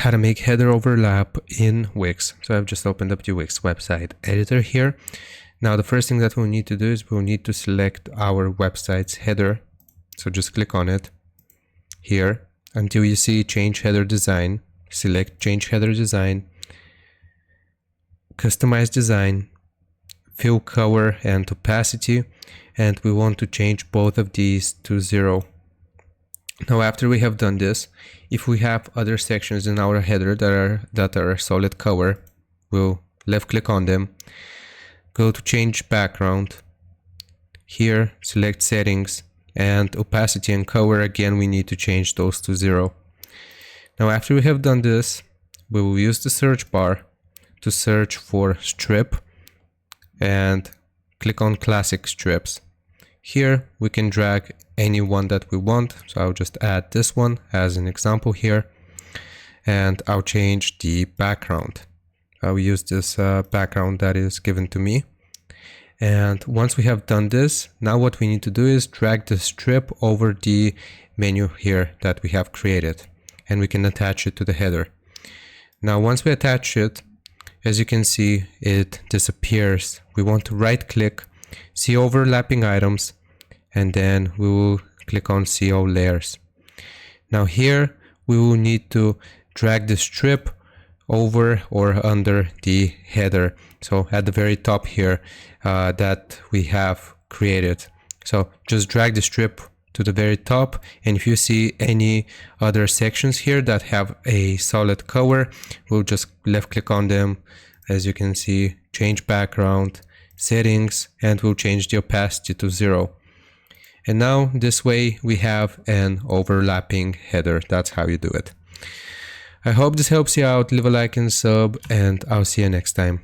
how to make header overlap in Wix. So I've just opened up the Wix website editor here. Now the first thing that we'll need to do is we'll need to select our website's header. So just click on it here until you see change header design. Select change header design, customize design, fill color and opacity, and we want to change both of these to 0. Now after we have done this, if we have other sections in our header that are solid color, we'll left click on them, go to change background, here select settings, and opacity and color, again we need to change those to 0. Now after we have done this, we will use the search bar to search for strip and click on classic strips. Here we can drag any one that we want, so I'll just add this one as an example here, and I'll change the background. I'll use this background that is given to me. And once we have done this, now what we need to do is drag the strip over the menu here that we have created, and we can attach it to the header. Now once we attach it, as you can see, it disappears. We want to right click, see overlapping items, and then we will click on see all layers. Now here we will need to drag the strip over or under the header, so at the very top here that we have created. So just drag the strip to the very top, and if you see any other sections here that have a solid color, we'll just left click on them, as you can see, change background, settings, and we'll change the opacity to 0. And now this way we have an overlapping header. That's how you do it. I hope this helps you out. Leave a like and sub, and I'll see you next time.